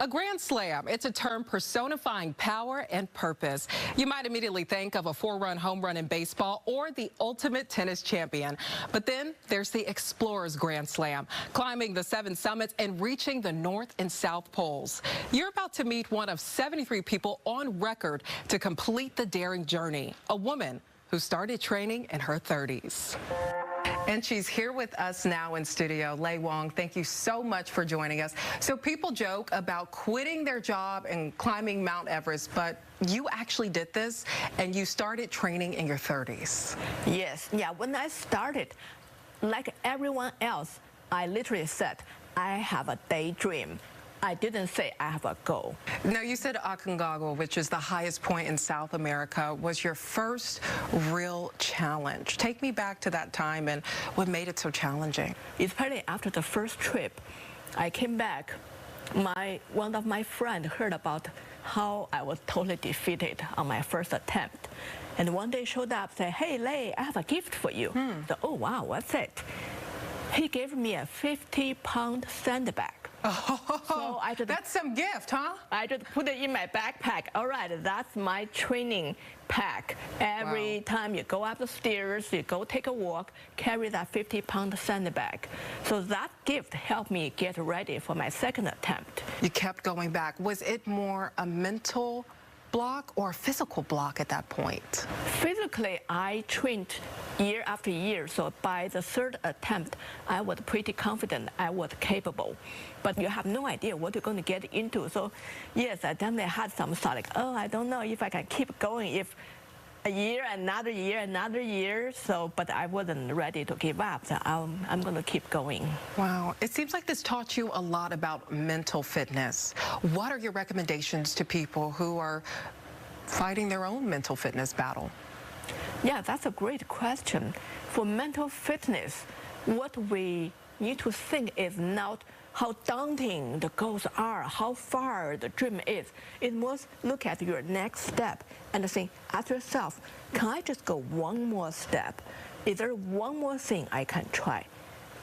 A grand slam, it's a term personifying power and purpose. You might immediately think of a 4-run home run in baseball or the ultimate tennis champion. But then there's the Explorer's Grand Slam, climbing the 7 summits and reaching the North and South Poles. You're about to meet one of 73 people on record to complete the daring journey, a woman who started training in her 30s. And she's here with us now in studio. Lei Wang, thank you so much for joining us. So people joke about quitting their job and climbing Mount Everest, but you actually did this and you started training in your 30s. Yes, when I started, like everyone else, I literally said, I have a daydream. I didn't say I have a goal. Now, you said Aconcagua, which is the highest point in South America, was your first real challenge. Take me back to that time and what made it so challenging. Especially after the first trip, I came back. One of my friends heard about how I was totally defeated on my first attempt. And one day showed up, said, hey, Lei, I have a gift for you. So, oh, wow, what's it? He gave me a 50-pound sandbag. Oh, so that's some gift, huh? I just put it in my backpack. All right, that's my training pack. Every time you go up the stairs, you go take a walk, carry that 50-pound sandbag. So that gift helped me get ready for my second attempt. You kept going back. Was it more a mental block or a physical block at that point? Physically, I trained year after year, so by the third attempt, I was pretty confident I was capable. But you have no idea what you're going to get into. So yes, I definitely had some thought like, oh, I don't know if I can keep going if a year, another year. So, but I wasn't ready to give up. So I'm going to keep going. Wow. It seems like this taught you a lot about mental fitness. What are your recommendations to people who are fighting their own mental fitness battle? Yeah, that's a great question. For mental fitness, what we need to think is not how daunting the goals are, how far the dream is. It must look at your next step and think, ask yourself, can I just go one more step? Is there one more thing I can try?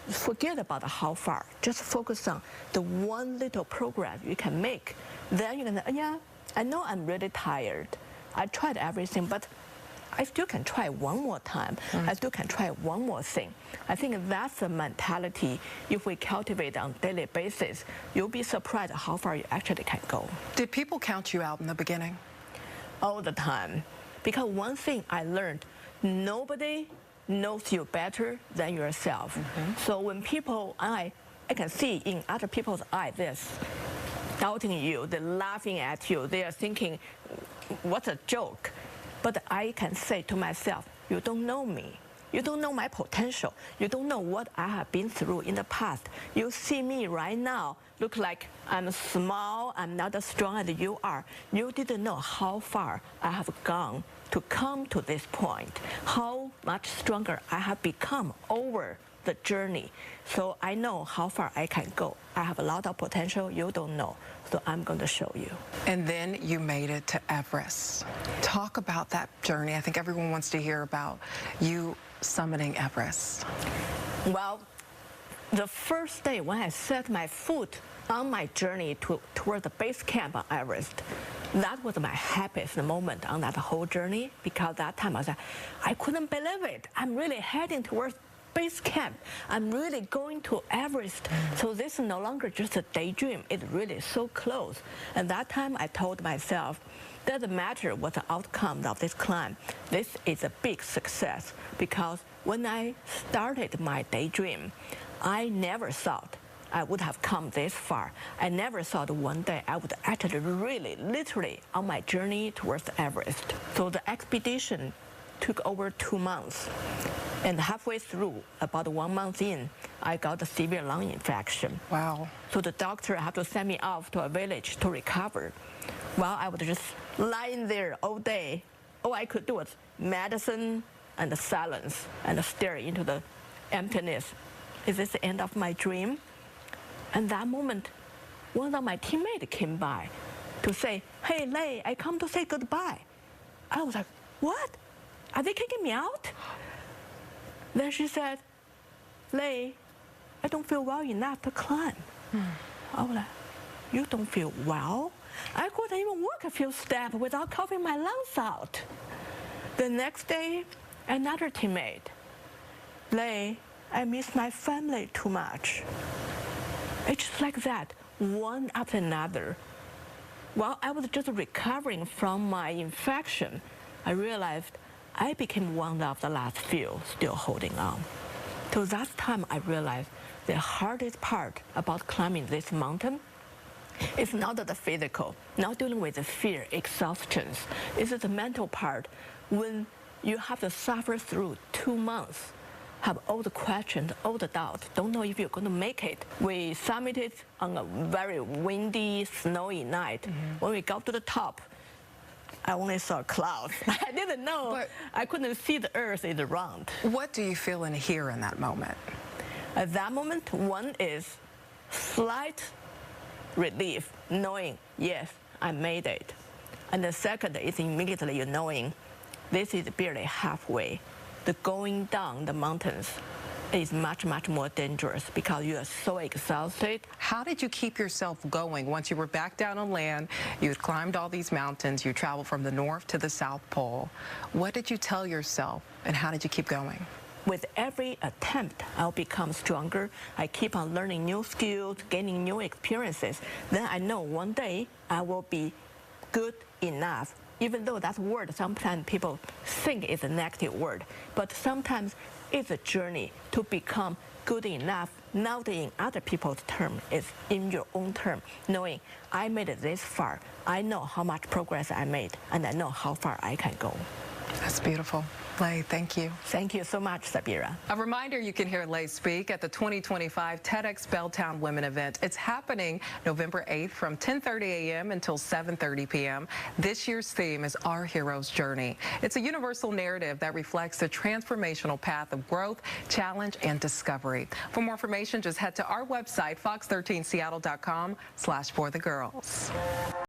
Forget about how far. Just focus on the one little progress you can make. Then you can say, yeah, I know I'm really tired. I tried everything, but I still can try one more time. I still can try one more thing. I think that's a mentality. If we cultivate on a daily basis, you'll be surprised how far you actually can go. Did people count you out in the beginning? All the time. Because one thing I learned, nobody knows you better than yourself. So when people, I can see in other people's eyes this, doubting you, they're laughing at you, they are thinking, what's a joke? But I can say to myself, you don't know me. You don't know my potential. You don't know what I have been through in the past. You see me right now, look like I'm small, I'm not as strong as you are. You didn't know how far I have gone to come to this point, how much stronger I have become over the journey. So I know how far I can go. I have a lot of potential you don't know, so I'm going to show you. And then you made it to Everest. Talk about that journey. I think everyone wants to hear about you summiting Everest. Well, the first day when I set my foot on my journey toward the base camp on Everest, that was my happiest moment on that whole journey, because that time I couldn't believe it. I'm really heading towards base camp. I'm really going to Everest. So this is no longer just a daydream. It's really so close. And that time I told myself, doesn't matter what the outcome of this climb, this is a big success. Because when I started my daydream, I never thought I would have come this far. I never thought one day I would actually really, literally on my journey towards Everest. So the expedition took over 2 months. And halfway through, about 1 month in, I got a severe lung infection. Wow. So the doctor had to send me off to a village to recover. While I was just lying there all day, all I could do was medicine and silence and stare into the emptiness. Is this the end of my dream? And that moment, one of my teammates came by to say, hey, Lei, I come to say goodbye. I was like, what? Are they kicking me out? Then she said, Lei, I don't feel well enough to climb. I was like, you don't feel well? I couldn't even walk a few steps without coughing my lungs out. The next day, another teammate, Lei, I miss my family too much. It's just like that, one after another. While I was just recovering from my infection, I realized I became one of the last few still holding on. So that time I realized the hardest part about climbing this mountain is not the physical, not dealing with the fear, exhaustions. It's the mental part. When you have to suffer through 2 months, have all the questions, all the doubts, don't know if you're going to make it. We summited on a very windy, snowy night. When we got to the top, I only saw clouds. I didn't know. But I couldn't see the earth is round. what do you feel and hear in that moment? At that moment, one is slight relief, knowing, yes, I made it. And the second is immediately you knowing this is barely halfway. The going down the mountains is much, much more dangerous because you are so exhausted. How did you keep yourself going once you were back down on land? You had climbed all these mountains. You traveled from the North to the South Pole. What did you tell yourself, and how did you keep going? With every attempt, I'll become stronger. I keep on learning new skills, gaining new experiences. Then I know one day I will be good enough. Even though that word, sometimes people think is a negative word, but sometimes it's a journey to become good enough, not in other people's terms, it's in your own term, knowing I made it this far. I know how much progress I made, and I know how far I can go. That's beautiful. Lei, thank you. Thank you so much, Sabirah. A reminder, you can hear Lei speak at the 2025 TEDx Belltown Women event. It's happening November 8th from 10:30 a.m. until 7:30 p.m. This year's theme is Our Hero's Journey. It's a universal narrative that reflects the transformational path of growth, challenge, and discovery. For more information, just head to our website, fox13seattle.com/forthegirls.